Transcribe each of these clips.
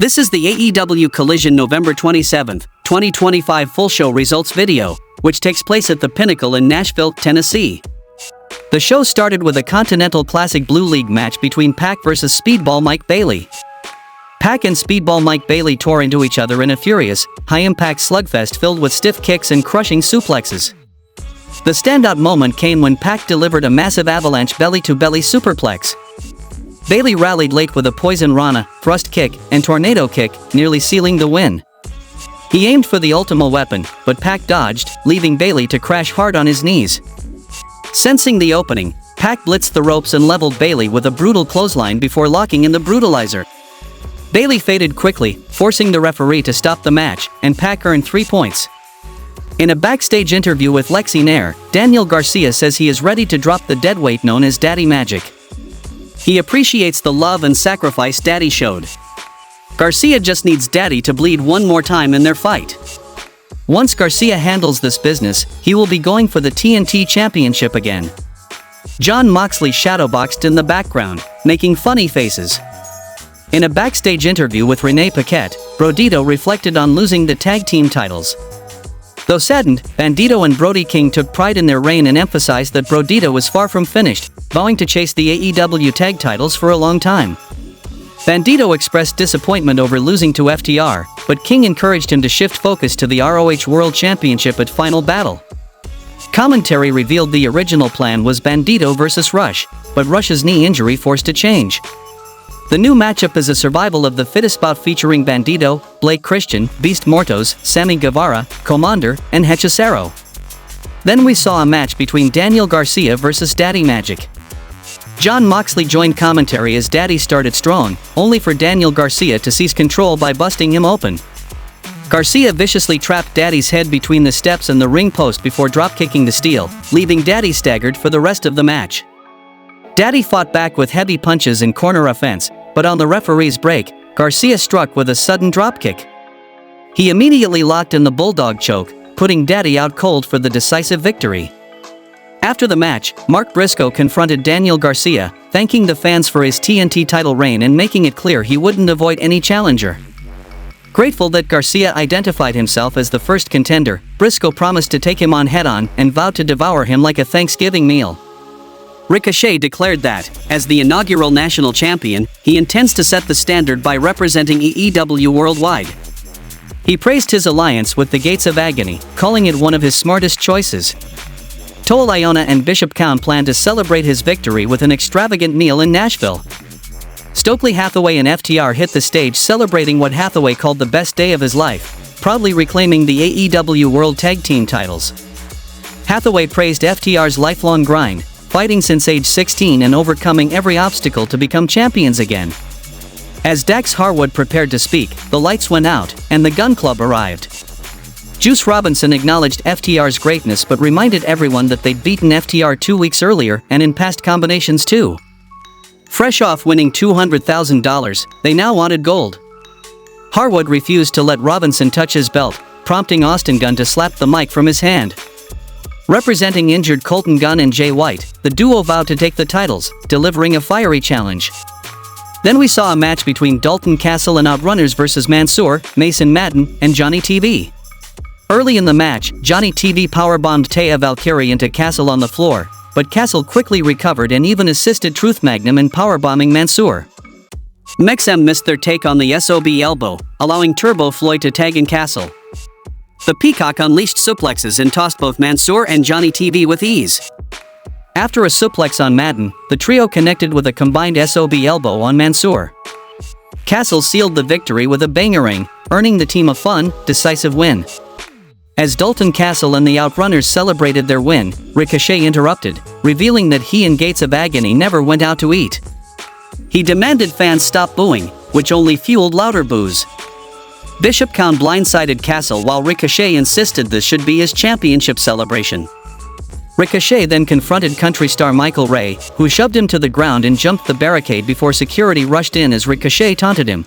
This is the AEW Collision November 27, 2025 full show results video, which takes place at the Pinnacle in Nashville, Tennessee. The show started with a Continental Classic Blue League match between Pac vs Speedball Mike Bailey. Pac and Speedball Mike Bailey tore into each other in a furious, high-impact slugfest filled with stiff kicks and crushing suplexes. The standout moment came when Pac delivered a massive avalanche belly-to-belly superplex. Bailey rallied late with a poison rana, thrust kick, and tornado kick, nearly sealing the win. He aimed for the ultimate weapon, but Pac dodged, leaving Bailey to crash hard on his knees. Sensing the opening, Pac blitzed the ropes and leveled Bailey with a brutal clothesline before locking in the Brutalizer. Bailey faded quickly, forcing the referee to stop the match, and Pac earned 3 points. In a backstage interview with Lexi Nair, Daniel Garcia says he is ready to drop the deadweight known as Daddy Magic. He appreciates the love and sacrifice Daddy showed. Garcia just needs Daddy to bleed one more time in their fight. Once Garcia handles this business, he will be going for the TNT Championship again. Jon Moxley shadowboxed in the background, making funny faces. In a backstage interview with Renee Paquette, Bandido reflected on losing the tag team titles. Though saddened, Bandido and Brody King took pride in their reign and emphasized that Bandido was far from finished, vowing to chase the AEW tag titles for a long time. Bandido expressed disappointment over losing to FTR, but King encouraged him to shift focus to the ROH World Championship at Final Battle. Commentary revealed the original plan was Bandido vs Rush, but Rush's knee injury forced a change. The new matchup is a survival of the fittest bout featuring Bandido, Blake Christian, Beast Mortos, Sammy Guevara, Commander, and Hechicero. Then we saw a match between Daniel Garcia vs Daddy Magic. Jon Moxley joined commentary as Daddy started strong, only for Daniel Garcia to seize control by busting him open. Garcia viciously trapped Daddy's head between the steps and the ring post before dropkicking the steel, leaving Daddy staggered for the rest of the match. Daddy fought back with heavy punches and corner offense, but on the referee's break, Garcia struck with a sudden dropkick. He immediately locked in the bulldog choke, putting Daddy out cold for the decisive victory. After the match, Mark Briscoe confronted Daniel Garcia, thanking the fans for his TNT title reign and making it clear he wouldn't avoid any challenger. Grateful that Garcia identified himself as the first contender, Briscoe promised to take him on head-on and vowed to devour him like a Thanksgiving meal. Ricochet declared that, as the inaugural national champion, he intends to set the standard by representing AEW worldwide. He praised his alliance with the Gates of Agony, calling it one of his smartest choices. Toa Liona and Bishop Kaun plan to celebrate his victory with an extravagant meal in Nashville. Stokely Hathaway and FTR hit the stage celebrating what Hathaway called the best day of his life, proudly reclaiming the AEW World Tag Team titles. Hathaway praised FTR's lifelong grind, fighting since age 16 and overcoming every obstacle to become champions again. As Dax Harwood prepared to speak, the lights went out, and the Gun Club arrived. Juice Robinson acknowledged FTR's greatness but reminded everyone that they'd beaten FTR 2 weeks earlier and in past combinations too. Fresh off winning $200,000, they now wanted gold. Harwood refused to let Robinson touch his belt, prompting Austin Gunn to slap the mic from his hand. Representing injured Colton Gunn and Jay White, the duo vowed to take the titles, delivering a fiery challenge. Then we saw a match between Dalton Castle and Outrunners vs Mansoor, Mason Madden, and Johnny TV. Early in the match, Johnny TV powerbombed Taya Valkyrie into Castle on the floor, but Castle quickly recovered and even assisted Truth Magnum in powerbombing Mansoor. Mexem missed their take on the SOB elbow, allowing Turbo Floyd to tag in Castle. The Peacock unleashed suplexes and tossed both Mansoor and Johnny TV with ease. After a suplex on Madden, the trio connected with a combined SOB elbow on Mansoor. Castle sealed the victory with a bangerang, earning the team a fun, decisive win. As Dalton Castle and the Outrunners celebrated their win, Ricochet interrupted, revealing that he and Gates of Agony never went out to eat. He demanded fans stop booing, which only fueled louder boos. Bishop Kaun blindsided Castle while Ricochet insisted this should be his championship celebration. Ricochet then confronted country star Michael Ray, who shoved him to the ground and jumped the barricade before security rushed in as Ricochet taunted him.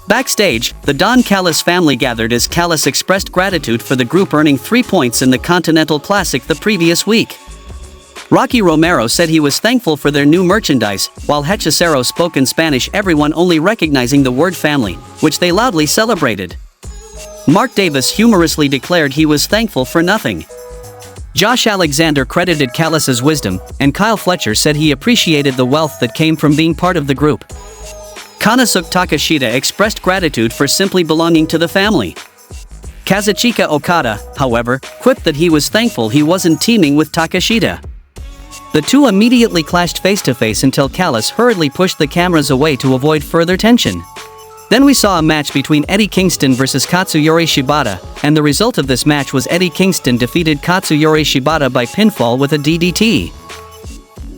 Backstage, the Don Callis family gathered as Callis expressed gratitude for the group earning 3 points in the Continental Classic the previous week. Rocky Romero said he was thankful for their new merchandise, while Hechicero spoke in Spanish, everyone only recognizing the word family, which they loudly celebrated. Mark Davis humorously declared he was thankful for nothing. Josh Alexander credited Callis' wisdom, and Kyle Fletcher said he appreciated the wealth that came from being part of the group. Konosuke Takeshita expressed gratitude for simply belonging to the family. Kazuchika Okada, however, quipped that he was thankful he wasn't teaming with Takeshita. The two immediately clashed face-to-face until Callis hurriedly pushed the cameras away to avoid further tension. Then we saw a match between Eddie Kingston versus Katsuyori Shibata, and the result of this match was Eddie Kingston defeated Katsuyori Shibata by pinfall with a DDT.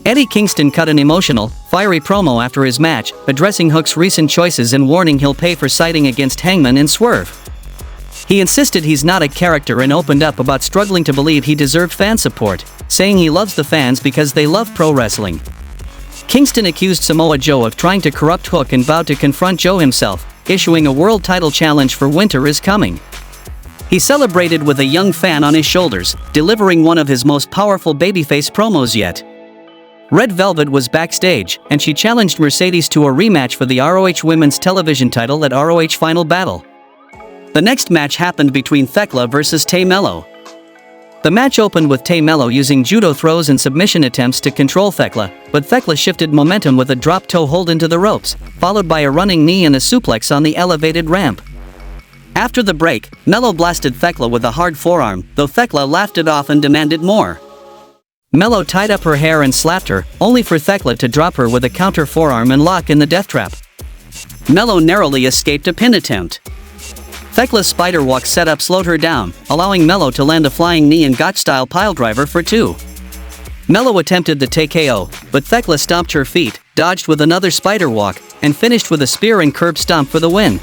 Eddie Kingston cut an emotional, fiery promo after his match, addressing Hook's recent choices and warning he'll pay for siding against Hangman and Swerve. He insisted he's not a character and opened up about struggling to believe he deserved fan support, saying he loves the fans because they love pro wrestling. Kingston accused Samoa Joe of trying to corrupt Hook and vowed to confront Joe himself, issuing a world title challenge for Winter is Coming. He celebrated with a young fan on his shoulders, delivering one of his most powerful babyface promos yet. Red Velvet was backstage, and she challenged Mercedes to a rematch for the ROH Women's Television title at ROH Final Battle. The next match happened between Thekla versus Tay Melo. The match opened with Tay Melo using judo throws and submission attempts to control Thekla, but Thekla shifted momentum with a drop toe hold into the ropes, followed by a running knee and a suplex on the elevated ramp. After the break, Melo blasted Thekla with a hard forearm, though Thekla laughed it off and demanded more. Melo tied up her hair and slapped her, only for Thekla to drop her with a counter forearm and lock in the death trap. Melo narrowly escaped a pin attempt. Thekla's spider walk setup slowed her down, allowing Melo to land a flying knee and gotch-style piledriver for 2. Melo attempted the TKO, but Thekla stomped her feet, dodged with another spider walk, and finished with a spear and curb stomp for the win.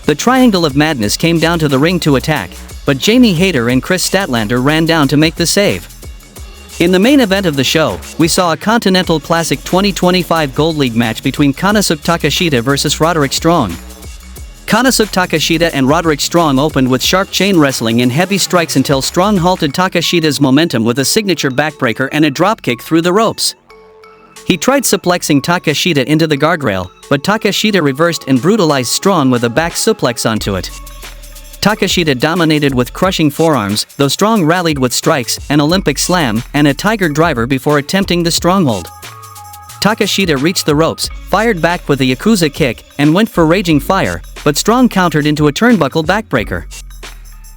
The Triangle of Madness came down to the ring to attack, but Jamie Hayter and Statlander ran down to make the save. In the main event of the show, we saw a Continental Classic 2025 Gold League match between Konosuke Takeshita versus Roderick Strong. Konosuke Takeshita and Roderick Strong opened with sharp chain wrestling and heavy strikes until Strong halted Takeshita's momentum with a signature backbreaker and a dropkick through the ropes. He tried suplexing Takeshita into the guardrail, but Takeshita reversed and brutalized Strong with a back suplex onto it. Takeshita dominated with crushing forearms, though Strong rallied with strikes, an Olympic slam, and a tiger driver before attempting the stronghold. Takeshita reached the ropes, fired back with a Yakuza kick, and went for Raging Fire, but Strong countered into a turnbuckle backbreaker.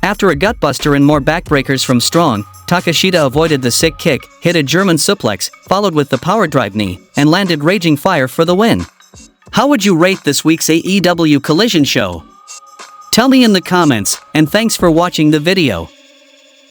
After a gutbuster and more backbreakers from Strong, Takeshita avoided the sick kick, hit a German suplex, followed with the power drive knee, and landed Raging Fire for the win. How would you rate this week's AEW Collision show? Tell me in the comments, and thanks for watching the video.